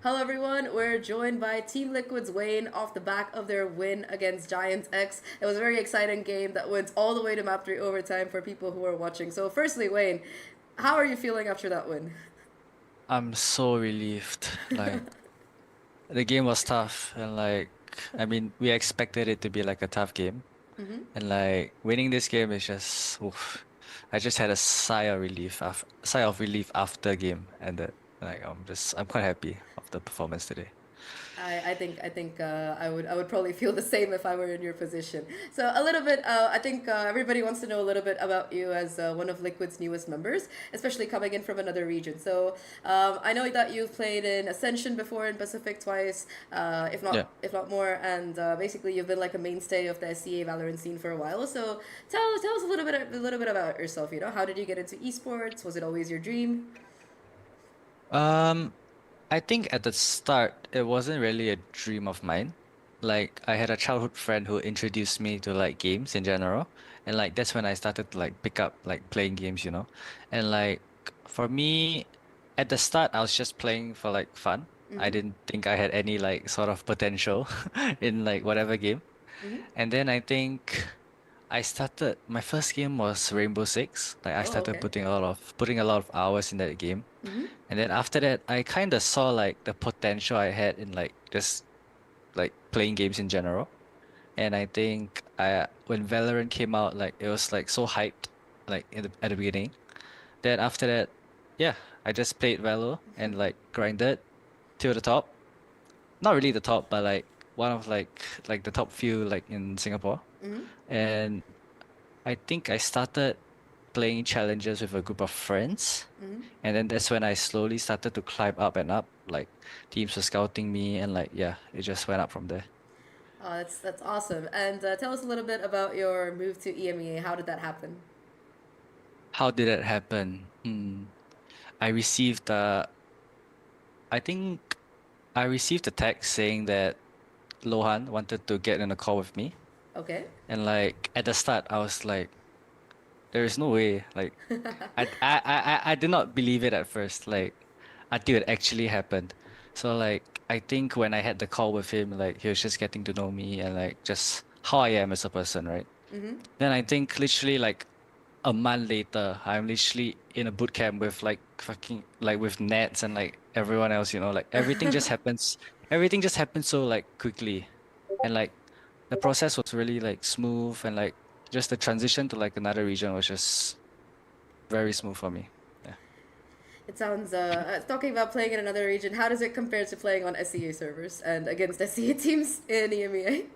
Hello everyone, we're joined by Team Liquid's Wayne off the back of their win against GIANTX. It was a very exciting game that went all the way to map 3 overtime for people who are watching. So firstly, Wayne, how are you feeling after that win? I'm so relieved. Like the game was tough and we expected it to be like a tough game. And like winning this game is just oof. I just had a sigh of relief after game ended. I'm quite happy of the performance today. I think I would probably feel the same if I were in your position. So a little bit, I think everybody wants to know a little bit about you as one of Liquid's newest members, especially coming in from another region. So I know that you've played in Ascension before in Pacific twice, Yeah. if not more, and basically you've been like a mainstay of the SCA Valorant scene for a while. So tell us a little bit about yourself. You know, how did you get into esports? Was it always your dream? Um I think at the start it wasn't really a dream of mine. Like I had a childhood friend who introduced me to like games in general. And like that's when I started to like pick up like playing games. And like for me at the start I was just playing for like fun. I didn't think I had any like sort of potential in like whatever game. And then I think I started my first game was Rainbow Six. Like I Oh, started okay. putting a lot of hours in that game. And then after that, I kind of saw like the potential I had in like just like playing games in general. And I think I when Valorant came out, like it was like so hyped, like at the beginning. Then after that, yeah, I just played Valor and like grinded to the top. Not really the top, but like one of like the top few like in Singapore. And I think I started playing challenges with a group of friends. And then that's when I slowly started to climb up and up. Like teams were scouting me and like yeah, it just went up from there. Oh, that's awesome. And tell us a little bit about your move to EMEA. How did that happen? How did that happen? I received I think I received a text saying that Lohan wanted to get in a call with me. Okay. And like at the start I was like, there is no way. Like I did not believe it at first, like until it actually happened. So like I think when I had the call with him, like he was just getting to know me and like just how I am as a person, right? Then I think literally like a month later, I'm literally in a boot camp with like fucking like with Nets and like everyone else. Like everything just happened so like quickly. And like the process was really like smooth and like just the transition to like another region was just very smooth for me. Yeah. It sounds, talking about playing in another region, how does it compare to playing on SEA servers and against SEA teams in EMEA?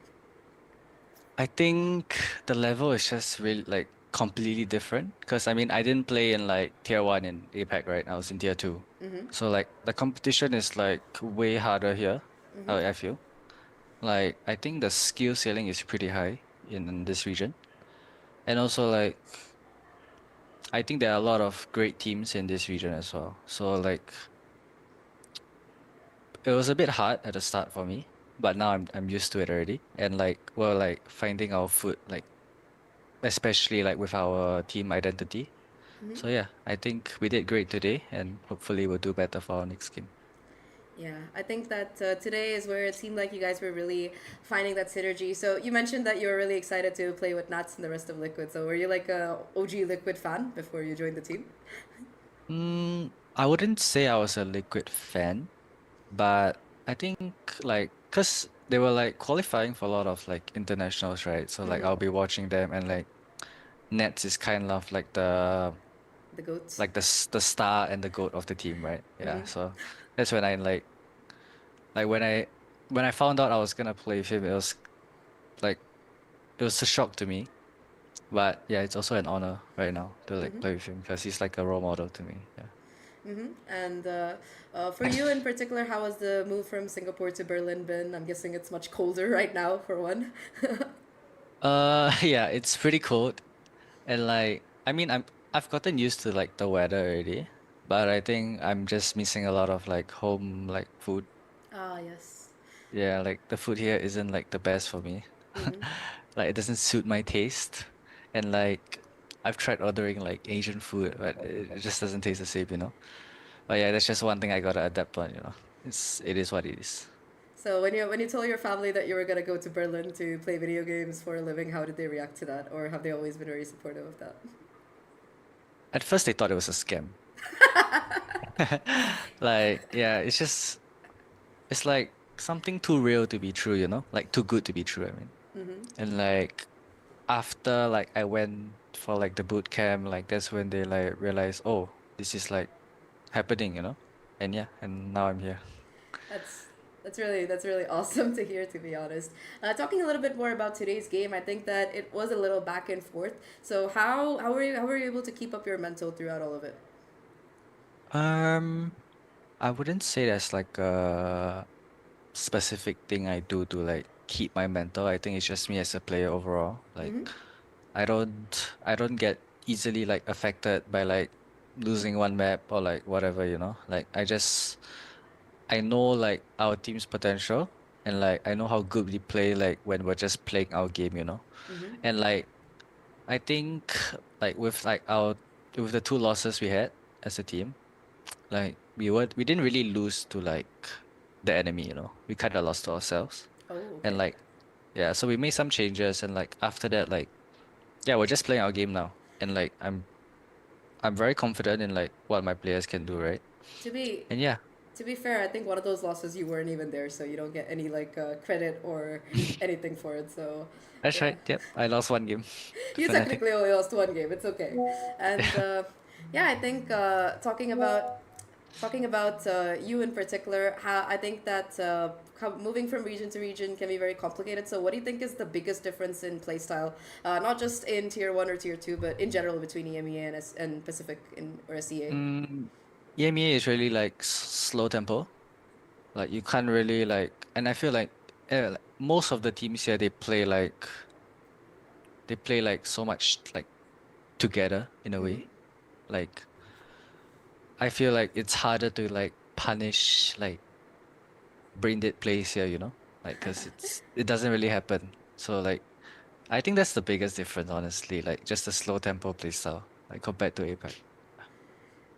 I think the level is just really like completely different because I mean I didn't play in like tier one in APAC, right? I was in tier two. So like the competition is like way harder here, I feel. Like I think the skill ceiling is pretty high in this region. And also like I think there are a lot of great teams in this region as well. So like it was a bit hard at the start for me, but now I'm used to it already. And like we're like finding our foot like especially like with our team identity. So yeah, I think we did great today and hopefully we'll do better for our next game. Yeah, I think that today is where it seemed like you guys were really finding that synergy. So you mentioned that you were really excited to play with Nats and the rest of Liquid. So were you like a OG Liquid fan before you joined the team? I wouldn't say I was a Liquid fan, but I think like cause they were like qualifying for a lot of like internationals, right? So like I'll be watching them and like Nets is kind of The goats. like the star and the goat of the team, right? Yeah. So that's when I like when I found out I was gonna play with him, like it was a shock to me. But yeah, it's also an honor right now to like play with him because he's like a role model to me. Yeah. And for you in particular, how has the move from Singapore to Berlin been? I'm guessing it's much colder right now, for one. Yeah, it's pretty cold and like I mean I've gotten used to like the weather already, but I think I'm just missing a lot of like home like food. Ah, yes. Yeah, like the food here isn't like the best for me. Like it doesn't suit my taste. And like I've tried ordering like Asian food, but it just doesn't taste the same. But yeah, that's just one thing I gotta adapt on. it is what it is. So when you told your family that you were gonna go to Berlin to play video games for a living, how did they react to that, or have they always been very supportive of that? At first, they thought it was a scam. Like, yeah, it's like something too real to be true, you know? Like too good to be true, I mean. And like after like I went for like the boot camp, like that's when they like realized, oh, this is like happening, you know? And yeah, and now I'm here. That's that's really awesome to hear, to be honest. Talking a little bit more about today's game, I think that it was a little back and forth. So how were you able to keep up your mental throughout all of it? Um, I wouldn't say that's like a specific thing I do to like keep my mental. I think it's just me as a player overall. Like I don't get easily like affected by like losing one map or like whatever, you know? Like I know like our team's potential and like I know how good we play like when we're just playing our game, you know? And like I think like with the two losses we had as a team, like we didn't really lose to like the enemy, you know. We kind of lost to ourselves. Oh, And okay. like yeah, so we made some changes and like after that like yeah, we're just playing our game now. And like I'm very confident in like what my players can do, right? To be And yeah, to be fair, I think one of those losses you weren't even there, so you don't get any like credit or anything for it. So that's yeah, right. Yep. I lost one game to you Fnatic. technically only lost one game. It's okay. And yeah, I think talking about you in particular, how I think that moving from region to region can be very complicated. So, what do you think is the biggest difference in playstyle, not just in tier one or tier two, but in general between EMEA and and Pacific in or SEA? Mm, EMEA is really like slow tempo. Like you can't really like, and I feel like most of the teams here they play like so much like together in a way. Like I feel like it's harder to like punish like brain dead plays here, you know, like because it doesn't really happen. So like I think that's the biggest difference, honestly. Like just the slow tempo play style, like compared to APAC.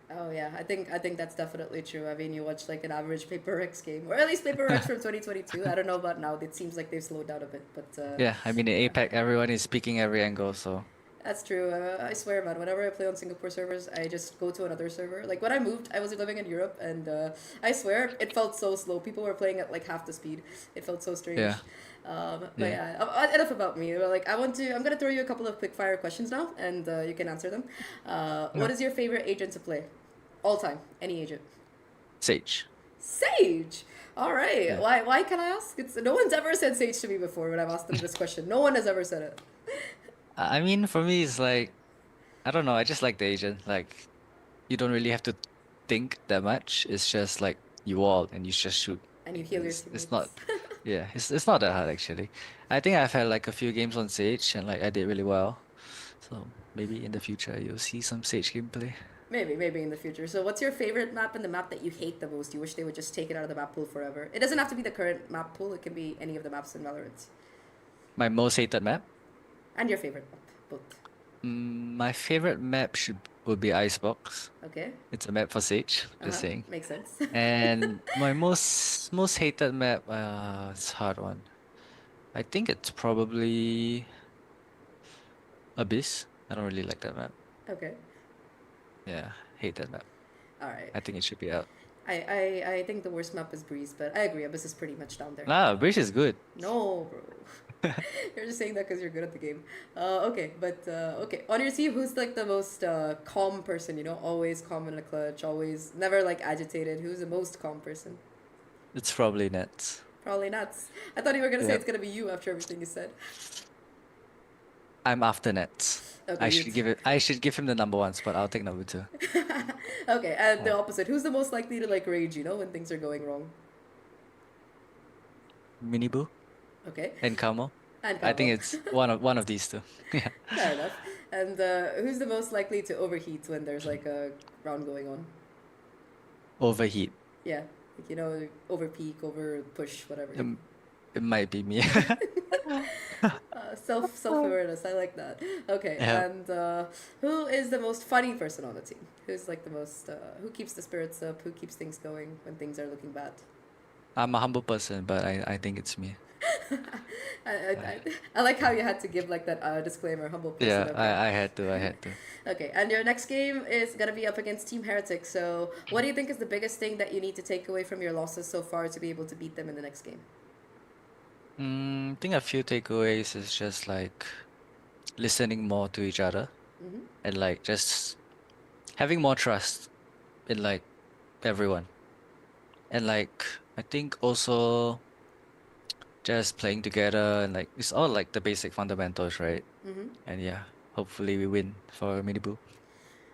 Oh yeah, I think that's definitely true. I mean, you watch like an average Paper Rex game, or at least Paper Rex from 2022. I don't know about now. It seems like they've slowed down a bit, but Yeah, I mean in APAC everyone is speaking every angle, so that's true. I swear, man. Whenever I play on Singapore servers, I just go to another server. Like when I moved, I was living in Europe, and I swear it felt so slow. People were playing at like half the speed. It felt so yeah, strange. But yeah. yeah, enough about me. But, like I want to. I'm gonna throw you a couple of quick fire questions now, and you can answer them. What Yeah. is your favorite agent to play, all time? Any agent? Sage. Sage. All right. Yeah. Why can I ask? It's no one's ever said Sage to me before when I've asked them this question. No one has ever said it. I mean for me it's like I don't know, I just like the agent. Like you don't really have to think that much. It's just like you all and you just shoot. And you Like, heal your it's teammates. not yeah, it's not that hard actually. I think I've had like a few games on Sage and like I did really well. So maybe in the future you'll see some Sage gameplay. Maybe in the future. So, what's your favorite map and the map that you hate the most? You wish they would just take it out of the map pool forever. It doesn't have to be the current map pool. It can be any of the maps in Valorant. My most hated map? And your favorite map, both. My favorite map should would be Icebox. Okay. It's a map for Sage, Uh just huh. saying. Makes sense. And my most hated map, it's a hard one. I think it's probably Abyss. I don't really like that map. Okay. Yeah, hate that map. All right. I think it should be out. I think the worst map is Breeze, but I agree. Abyss is pretty much down there. Ah, Breach is good. No, bro. You're just saying that because you're good at the game. Okay, but okay. On your team, who's like the most calm person? You know, always calm in the clutch, always never like agitated. Who's the most calm person? It's probably Nets. Probably nuts. I thought you were gonna say Yeah, it's gonna be you after everything you said. I'm after Nets. Okay, you. I should give him the number one spot. I'll take number two. Okay, and the Yeah. opposite. Who's the most likely to like rage? You know, when things are going wrong. MiniBoo Okay, and Kamo. and I think Cabo. it's one of these two. Yeah. Fair enough. And who's the most likely to overheat when there's like a round going on? Overheat. Yeah, like you know, over peak, over push, whatever. It, it might be me. Self awareness. I like that. Okay, Yeah. and who is the most funny person on the team? Who's like the most who keeps the spirits up? Who keeps things going when things are looking bad? I'm a humble person, but I think it's me. I, I, I, I like how you had to give like that disclaimer, humble person. yeah, Okay. I had to. I had to. Okay, and your next game is gonna be up against Team Heretic. So, what do you think is the biggest thing that you need to take away from your losses so far to be able to beat them in the next game? I think a few takeaways is just like listening more to each other Mm-hmm. and like just having more trust in like everyone. And like I think also just playing together and like it's all like the basic fundamentals, right? Mm-hmm. And yeah, hopefully we win for MiniBoo.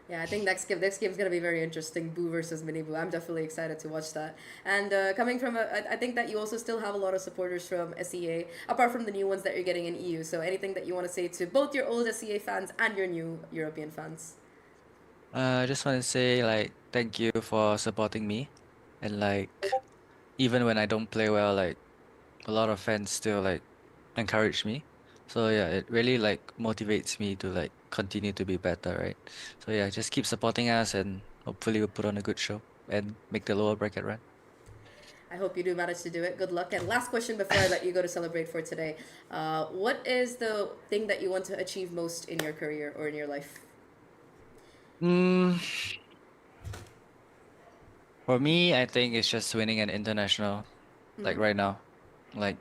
Yeah, I think next game's gonna be very interesting. Boo versus Mini Boo. I'm definitely excited to watch that. And coming from, I think that you also still have a lot of supporters from SEA, apart from the new ones that you're getting in EU. So anything that you want to say to both your old SEA fans and your new European fans? I just want to say like thank you for supporting me and like even when I don't play well, like a lot of fans still like encourage me. So yeah, it really like motivates me to like continue to be better, right? So yeah, just keep supporting us and hopefully we'll put on a good show and make the lower bracket run. I hope you do manage to do it. Good luck. And last question before I let you go to celebrate for today. What is the thing that you want to achieve most in your career or in your life? Mm, for me, I think it's just winning an international, like Mm-hmm. right now. Like,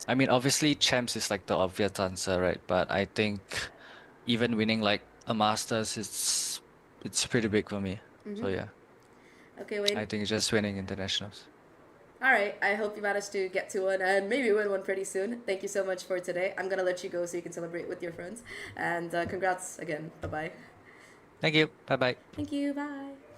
I mean, obviously, champs is like the obvious answer, right? But I think even winning like a Masters, it's pretty big for me. Mm-hmm. So yeah, Okay, I Wayne. think it's just winning internationals. All right. I hope you manage to get to one and maybe win one pretty soon. Thank you so much for today. I'm gonna let you go so you can celebrate with your friends. And congrats again. Bye bye. Thank you. Bye bye. Thank you. Bye.